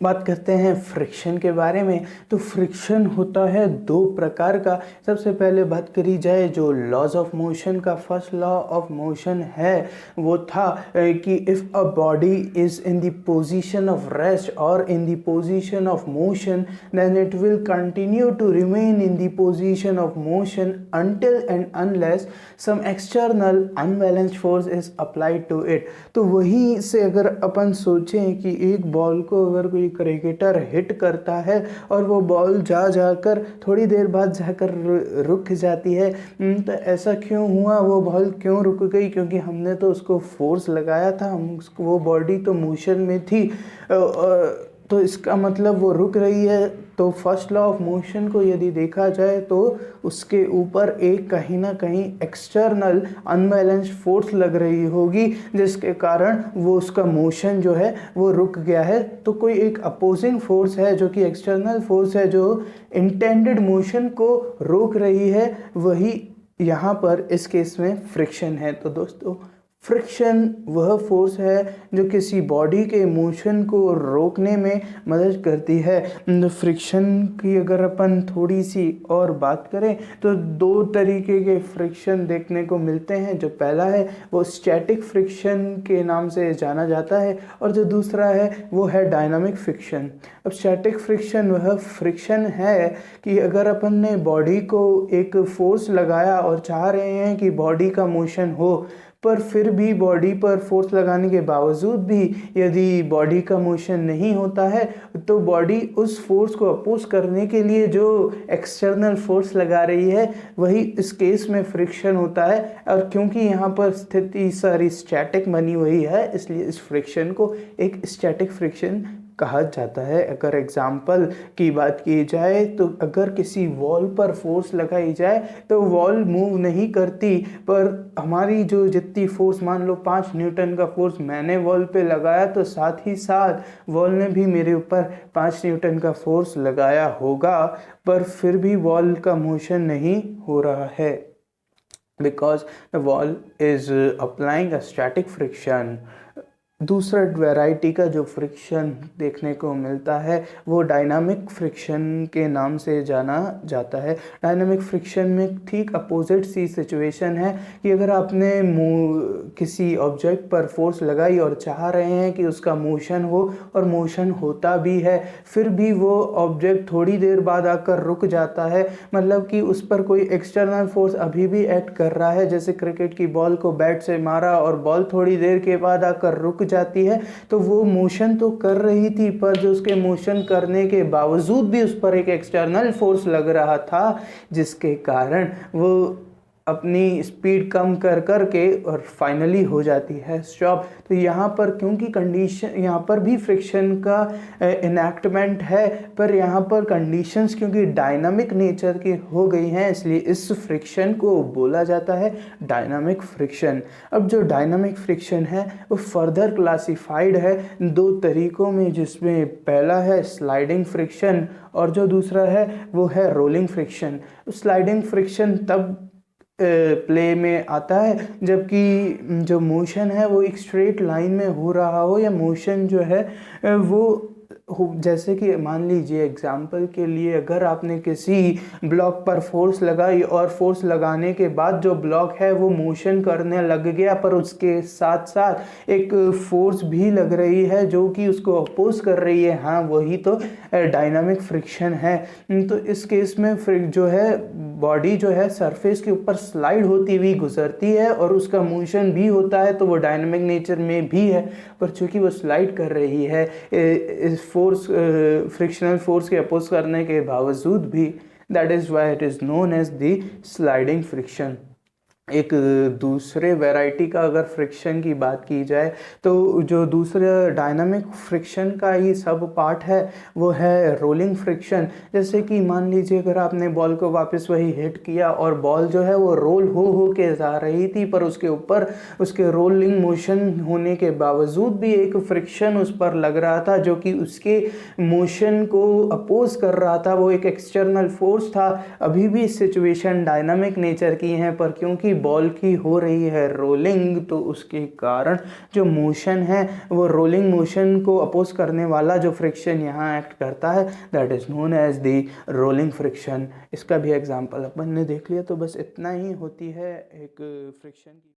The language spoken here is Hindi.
बात करते हैं फ्रिक्शन के बारे में। तो फ्रिक्शन होता है दो प्रकार का। सबसे पहले बात करी जाए जो लॉज ऑफ मोशन का, फर्स्ट लॉ ऑफ मोशन है वो था कि if a body is in the position of rest और in the position of motion then it will continue to remain in the position of motion until and unless some external unbalanced force is applied to it। तो वहीं से अगर अपन सोचें कि एक बॉल को अगर कोई क्रिकेटर हिट करता है और वो बॉल जाकर थोड़ी देर बाद जाकर रुक जाती है, तो ऐसा क्यों हुआ, वो बॉल क्यों रुक गई? क्योंकि हमने तो उसको फोर्स लगाया था, हम उसको, वो बॉडी तो मोशन में थी, तो इसका मतलब वो रुक रही है। तो फर्स्ट लॉ ऑफ मोशन को यदि देखा जाए तो उसके ऊपर एक कहीं ना कहीं एक्सटर्नल अनबैलेंस्ड फोर्स लग रही होगी जिसके कारण वो उसका मोशन जो है वो रुक गया है। तो कोई एक अपोजिंग फोर्स है जो कि एक्सटर्नल फोर्स है जो इंटेंडेड मोशन को रोक रही है, वही यहाँ पर इस केस में फ्रिक्शन है। तो दोस्तों फ्रिक्शन वह फोर्स है जो किसी बॉडी के मोशन को रोकने में मदद करती है। फ्रिक्शन की अगर अपन थोड़ी सी और बात करें तो दो तरीके के फ्रिक्शन देखने को मिलते हैं। जो पहला है वो स्टैटिक फ्रिक्शन के नाम से जाना जाता है और जो दूसरा है वो है डायनामिक फ्रिक्शन। अब स्टैटिक फ्रिक्शन वह फ्रिक्शन है कि अगर अपन ने बॉडी को एक फोर्स लगाया और चाह रहे हैं कि बॉडी का मोशन हो, पर फिर भी बॉडी पर फोर्स लगाने के बावजूद भी यदि बॉडी का मोशन नहीं होता है तो बॉडी उस फोर्स को अपोज करने के लिए जो एक्सटर्नल फोर्स लगा रही है वही इस केस में फ्रिक्शन होता है। और क्योंकि यहाँ पर स्थिति सारी स्टैटिक बनी हुई है इसलिए इस फ्रिक्शन को एक स्टैटिक फ्रिक्शन कहा जाता है। अगर एग्जाम्पल की बात की जाए तो अगर किसी वॉल पर फोर्स लगाई जाए तो वॉल मूव नहीं करती, पर हमारी जो जितनी फोर्स, मान लो 5 न्यूटन का फोर्स मैंने वॉल पे लगाया तो साथ ही साथ वॉल ने भी मेरे ऊपर 5 न्यूटन का फोर्स लगाया होगा, पर फिर भी वॉल का मोशन नहीं हो रहा है because the wall is applying a static friction. दूसरा वैरायटी का जो फ्रिक्शन देखने को मिलता है वो डायनामिक फ्रिक्शन के नाम से जाना जाता है। डायनामिक फ्रिक्शन में ठीक अपोजिट सी सिचुएशन है कि अगर आपने किसी ऑब्जेक्ट पर फोर्स लगाई और चाह रहे हैं कि उसका मोशन हो और मोशन होता भी है, फिर भी वो ऑब्जेक्ट थोड़ी देर बाद आकर रुक जाता है, मतलब कि उस पर कोई एक्सटर्नल फोर्स अभी भी एक्ट कर रहा है। जैसे क्रिकेट की बॉल को बैट से मारा और बॉल थोड़ी देर के बाद आकर रुक जाती है, तो वो मोशन तो कर रही थी, पर जो उसके मोशन करने के बावजूद भी उस पर एक एक्सटर्नल फोर्स लग रहा था जिसके कारण वो अपनी स्पीड कम कर के और फाइनली हो जाती है स्टॉप। तो यहाँ पर क्योंकि कंडीशन, यहाँ पर भी फ्रिक्शन का इनैक्टमेंट है, पर यहाँ पर कंडीशंस क्योंकि डायनामिक नेचर की हो गई हैं इसलिए इस फ्रिक्शन को बोला जाता है डायनामिक फ्रिक्शन। अब जो डायनामिक फ्रिक्शन है वो फर्दर क्लासिफाइड है दो तरीकों में, जिसमें पहला है स्लाइडिंग फ्रिक्शन और जो दूसरा है वो है रोलिंग फ्रिक्शन। स्लाइडिंग फ्रिक्शन तब प्ले में आता है जबकि जो मोशन है वो एक स्ट्रेट लाइन में हो रहा हो, या मोशन जो है वो जैसे कि मान लीजिए एग्जाम्पल के लिए अगर आपने किसी ब्लॉक पर फोर्स लगाई और फोर्स लगाने के बाद जो ब्लॉक है वो मोशन करने लग गया, पर उसके साथ साथ एक फोर्स भी लग रही है जो कि उसको अपोज कर रही है, हाँ वही तो डायनामिक फ्रिक्शन है। तो इस केस में जो है बॉडी जो है सरफेस के ऊपर स्लाइड होती हुई गुजरती है और उसका मोशन भी होता है, तो वो डायनामिक नेचर में भी है, पर चूंकि वो स्लाइड कर रही है इस फोर्स, फ्रिक्शनल फोर्स के अपोज करने के बावजूद भी, that is why it is known as the sliding friction. एक दूसरे वैरायटी का अगर फ्रिक्शन की बात की जाए तो जो दूसरा डायनामिक फ्रिक्शन का ही सब पार्ट है वो है रोलिंग फ्रिक्शन। जैसे कि मान लीजिए अगर आपने बॉल को वापस वही हिट किया और बॉल जो है वो रोल हो के जा रही थी, पर उसके ऊपर उसके रोलिंग मोशन होने के बावजूद भी एक फ्रिक्शन उस पर लग रहा था जो कि उसके मोशन को अपोज कर रहा था, वो एक एक्सटर्नल फोर्स था। अभी भी सिचुएशन डायनामिक नेचर की है, पर क्योंकि बॉल की हो रही है रोलिंग, तो उसके कारण जो मोशन है वो रोलिंग मोशन को अपोज करने वाला जो फ्रिक्शन यहाँ एक्ट करता है that is known as the rolling friction. इसका भी एग्जांपल अपन ने देख लिया। तो बस इतना ही होती है एक फ्रिक्शन की